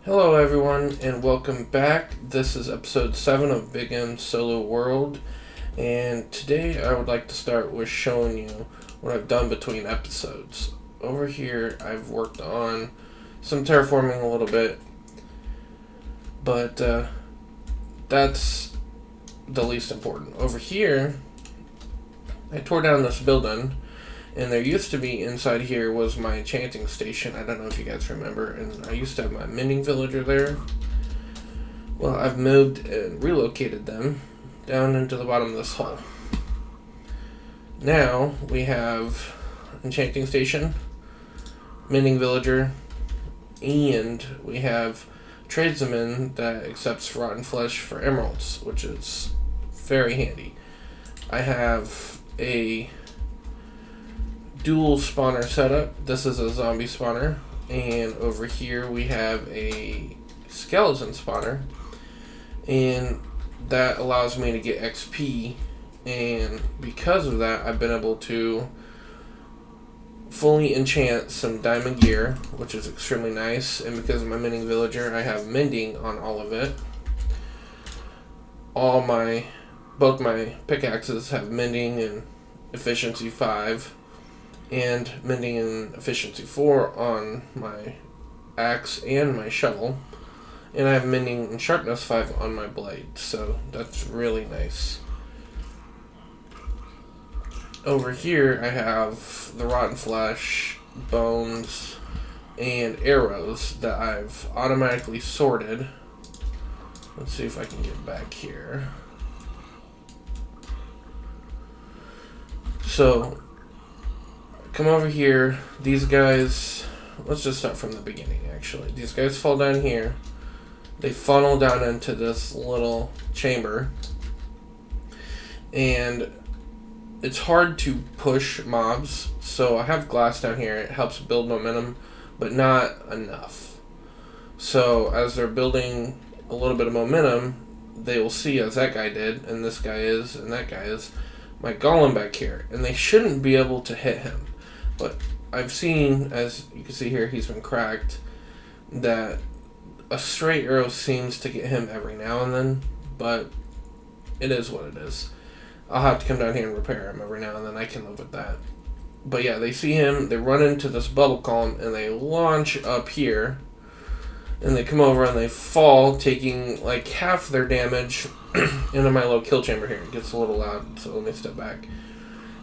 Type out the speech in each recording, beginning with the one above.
Hello, everyone, and welcome back. This is episode 7 of BigM's Solo World, and today I would like to start with showing you what I've done between episodes. Over here, I've worked on some terraforming a little bit, but that's the least important. Over here, I tore down this building. And there used to be inside here was my enchanting station. I don't know if you guys remember. And I used to have my mending villager there. Well, I've moved and relocated them down into the bottom of this hole. Now we have enchanting station, mending villager, and we have tradesman that accepts rotten flesh for emeralds, which is very handy. I have a dual spawner setup. This is a zombie spawner, and over here we have a skeleton spawner, and that allows me to get XP, and because of that I've been able to fully enchant some diamond gear, which is extremely nice. And because of my mending villager, I have mending on all of it. Both my pickaxes have mending and efficiency 5 and mending and efficiency 4 on my axe and my shovel, and I have mending and sharpness 5 on my blade, so that's really nice. Over here I have the rotten flesh, bones, and arrows that I've automatically sorted. Let's see if I can get back here. So come over here. These guys, let's just start from the beginning actually. These guys fall down here. They funnel down into this little chamber. And it's hard to push mobs. So I have glass down here. It helps build momentum, but not enough. So as they're building a little bit of momentum, they will see, as that guy did, and this guy is, and that guy is, my golem back here. And they shouldn't be able to hit him. But I've seen, as you can see here, he's been cracked, that a straight arrow seems to get him every now and then, but it is what it is. I'll have to come down here and repair him every now and then. I can live with that. But yeah, they see him, they run into this bubble column, and they launch up here, and they come over and they fall, taking like half their damage into my little kill chamber here. It gets a little loud, so let me step back.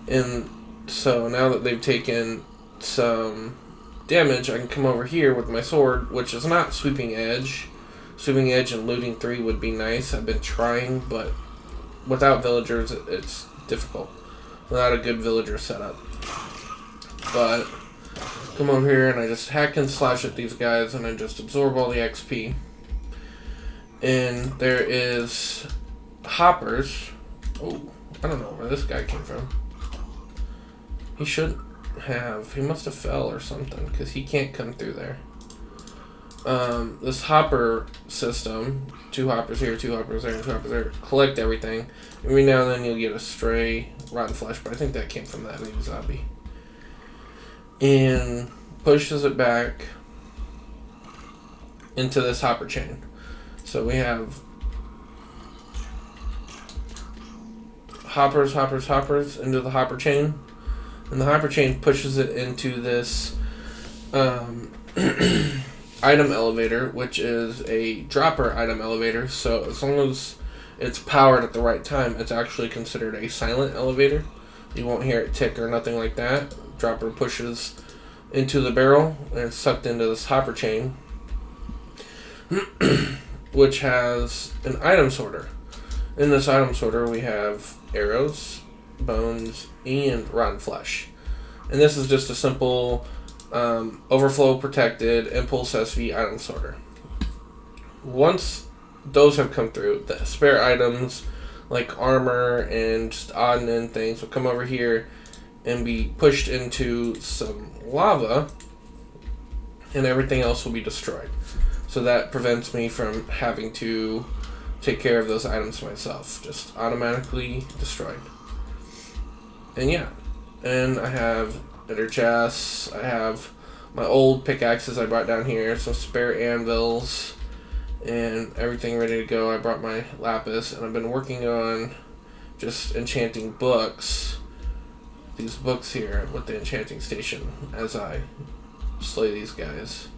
And so now that they've taken some damage, I can come over here with my sword, which is not sweeping edge. Sweeping edge and looting 3 would be nice. I've been trying, but without villagers, it's difficult. Without a good villager setup. But come over here and I just hack and slash at these guys, and I just absorb all the XP. And there is hoppers. Oh, I don't know where this guy came from. He shouldn't have. He must have fell or something, because he can't come through there. This hopper system, 2 hoppers here, 2 hoppers there, and 2 hoppers there, collect everything. Every now and then you'll get a stray rotten flesh, but I think that came from that new zombie. And pushes it back into this hopper chain. So we have hoppers into the hopper chain. And the hopper chain pushes it into this item elevator, which is a dropper item elevator. So as long as it's powered at the right time, it's actually considered a silent elevator. You won't hear it tick or nothing like that. Dropper pushes into the barrel and it's sucked into this hopper chain, which has an item sorter. In this item sorter we have arrows, bones, and rotten flesh. And this is just a simple overflow protected impulse SV item sorter. Once those have come through, the spare items like armor and just odd and end things will come over here and be pushed into some lava, and everything else will be destroyed. So that prevents me from having to take care of those items myself. Just automatically destroyed. And yeah. And I have ender chests. I have my old pickaxes I brought down here, some spare anvils, and everything ready to go. I brought my lapis, and I've been working on just enchanting books. These books here with the enchanting station as I slay these guys.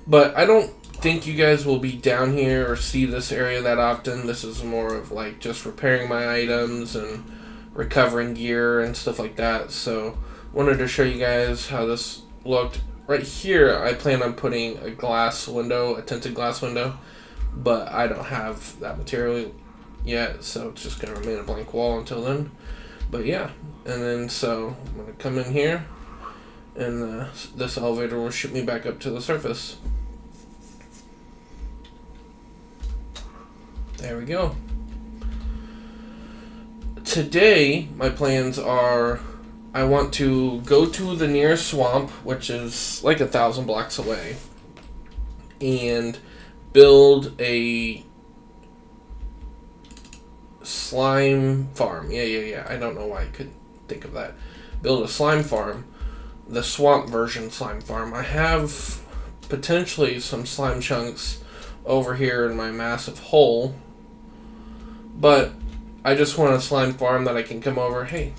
But I don't think you guys will be down here or see this area that often. This is more of like just repairing my items and recovering gear and stuff like that. So wanted to show you guys how this looked. Right here I plan on putting a glass window, a tinted glass window, but I don't have that material yet, so it's just gonna remain a blank wall until then. But yeah, and then so I'm gonna come in here, and this elevator will shoot me back up to the surface. There we go. Today my plans are, I want to go to the nearest swamp, which is like 1,000 blocks away, and build a slime farm. Yeah. I don't know why I couldn't think of that. Build a slime farm, the swamp version slime farm. I have potentially some slime chunks over here in my massive hole, but I just want a slime farm that I can come over. Hey,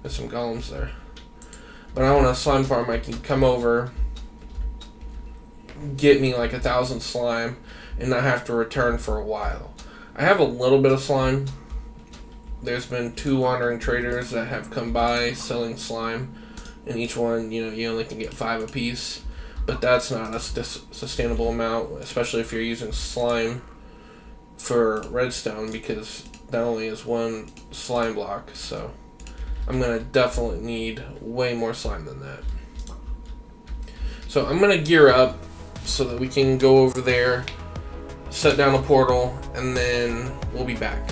there's some golems there. But I want a slime farm I can come over, get me like 1,000 slime, and not have to return for a while. I have a little bit of slime. There's been 2 wandering traders that have come by selling slime, and each one, you only can get 5 apiece. But that's not a sustainable amount, especially if you're using slime for redstone, because that only is 1 slime block. So I'm gonna definitely need way more slime than that. So I'm gonna gear up so that we can go over there, set down a portal, and then we'll be back.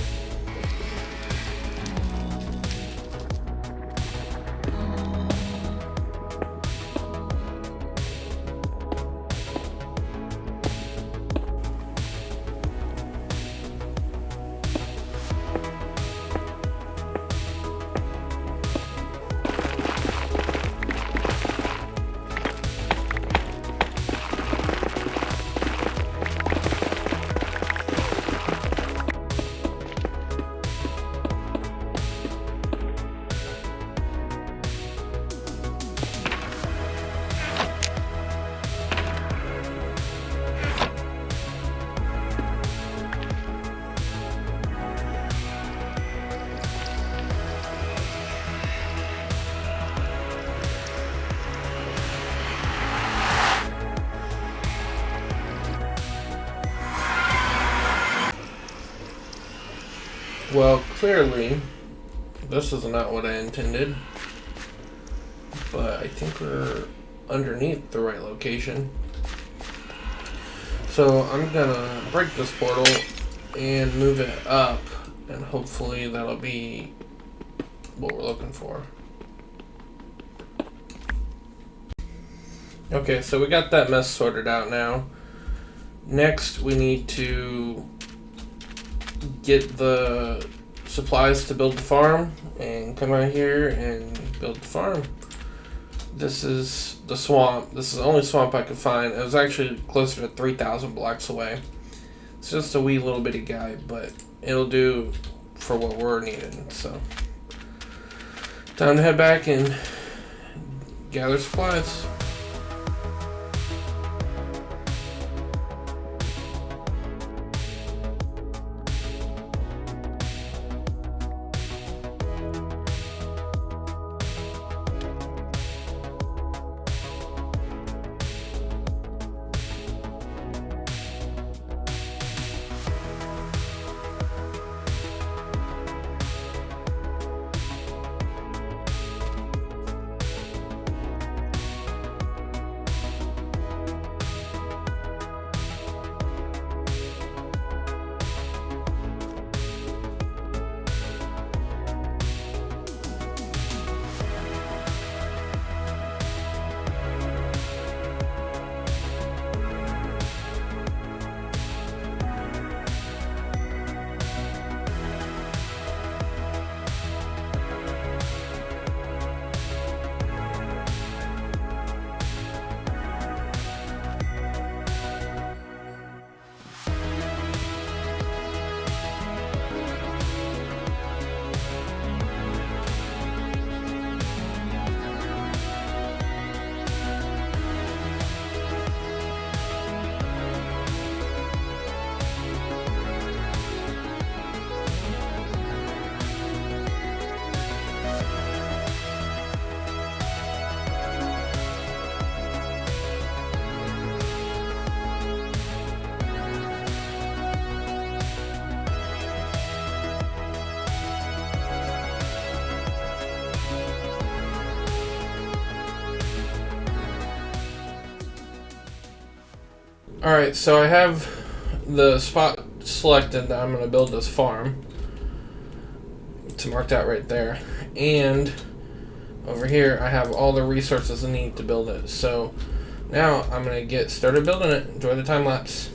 Well, clearly, this is not what I intended, but I think we're underneath the right location. So I'm gonna break this portal and move it up, and hopefully that'll be what we're looking for. Okay, so we got that mess sorted out now. Next, we need to get the supplies to build the farm and come out here and build the farm. This is the swamp. This is the only swamp I could find. It was actually closer to 3,000 blocks away. It's just a wee little bitty guy, but it'll do for what we're needing. So time to head back and gather supplies. Alright, so I have the spot selected that I'm going to build this farm. It's marked out right there. And over here I have all the resources I need to build it. So now I'm going to get started building it. Enjoy the time lapse.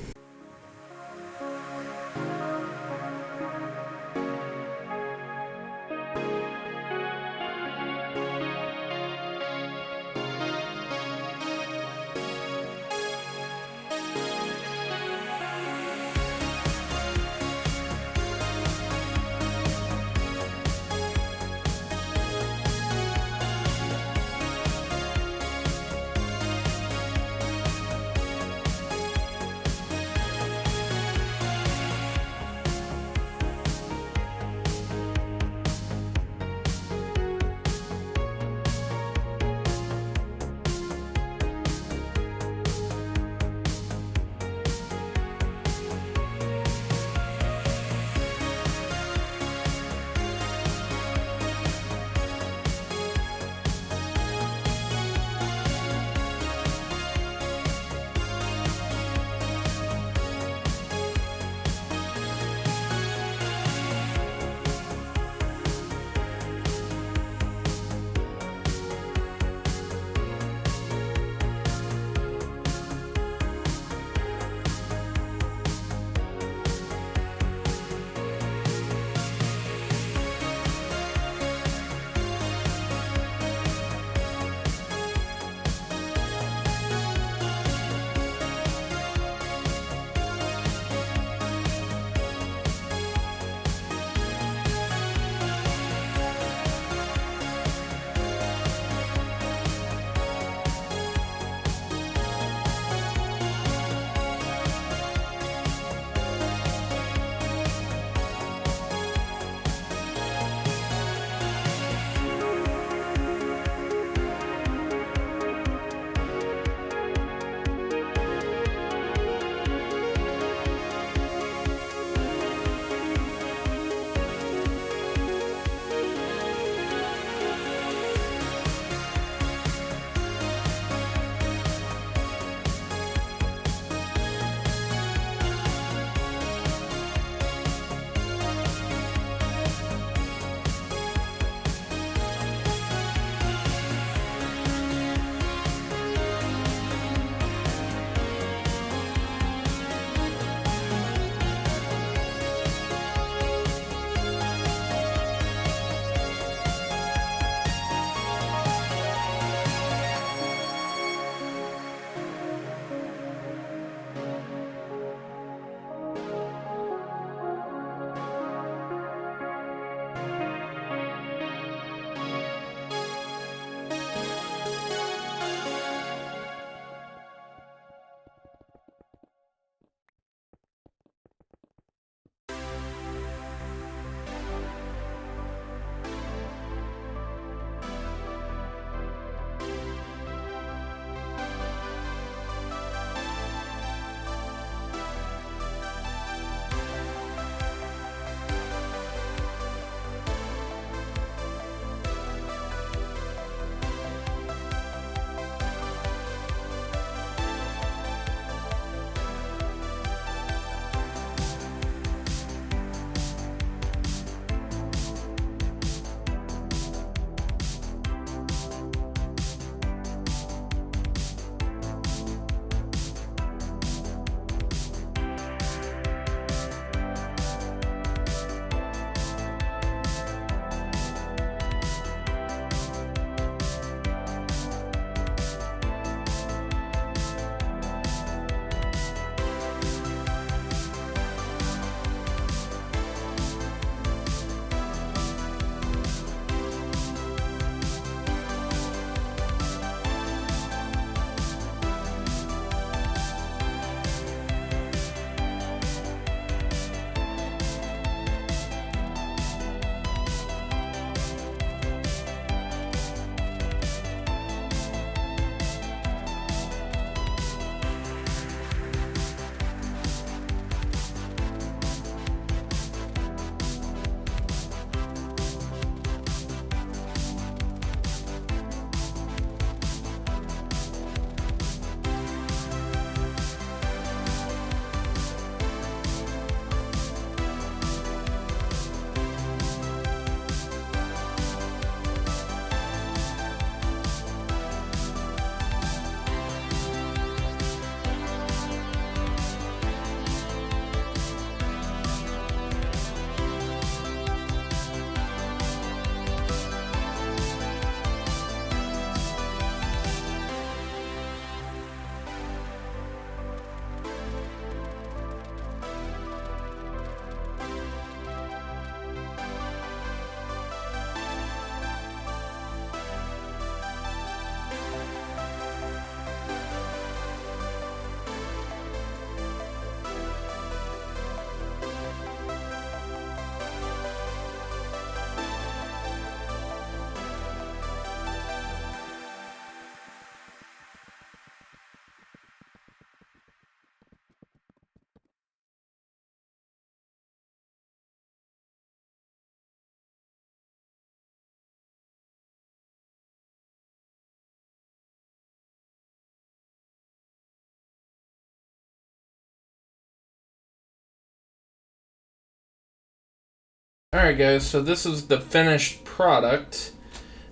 Alright guys, so this is the finished product,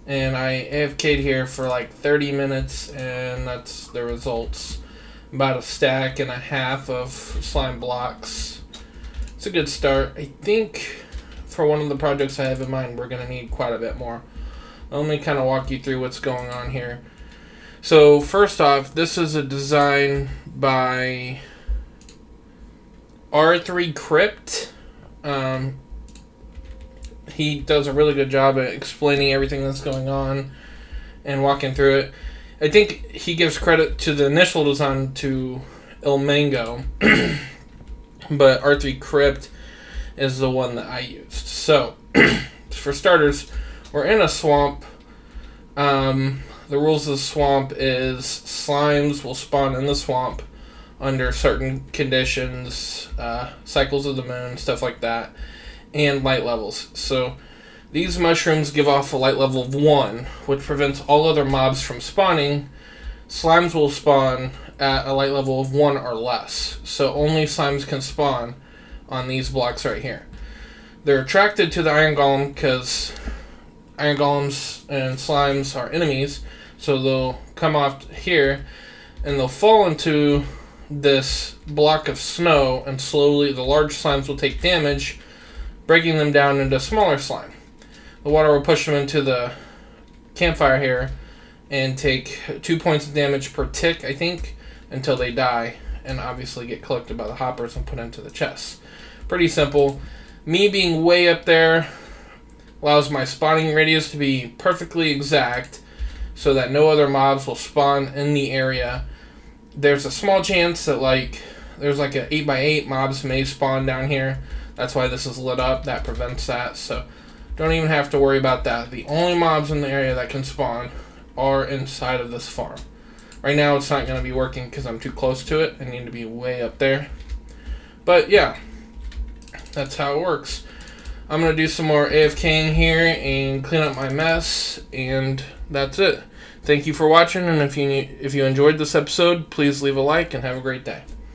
and I AFK'd here for like 30 minutes, and that's the results. About a stack and a half of slime blocks. It's a good start. I think for one of the projects I have in mind, we're going to need quite a bit more. Let me kind of walk you through what's going on here. So first off, this is a design by R3 Crypt. He does a really good job at explaining everything that's going on and walking through it. I think he gives credit to the initial design to Il Mango, but R3 Crypt is the one that I used. So, for starters, we're in a swamp. The rules of the swamp is slimes will spawn in the swamp under certain conditions, cycles of the moon, stuff like that, and light levels. So these mushrooms give off a light level of 1, which prevents all other mobs from spawning. Slimes will spawn at a light level of 1 or less, so only slimes can spawn on these blocks right here. They're attracted to the iron golem because iron golems and slimes are enemies, so they'll come off here and they'll fall into this block of snow, and slowly the large slimes will take damage, breaking them down into smaller slime. The water will push them into the campfire here and take 2 points of damage per tick, I think, until they die, and obviously get collected by the hoppers and put into the chests. Pretty simple. Me being way up there allows my spawning radius to be perfectly exact so that no other mobs will spawn in the area. There's a small chance that there's like an 8x8 mobs may spawn down here. That's why this is lit up. That prevents that. So don't even have to worry about that. The only mobs in the area that can spawn are inside of this farm. Right now it's not going to be working because I'm too close to it. I need to be way up there. But yeah, that's how it works. I'm going to do some more AFKing here and clean up my mess, and that's it. Thank you for watching, and if you enjoyed this episode, please leave a like and have a great day.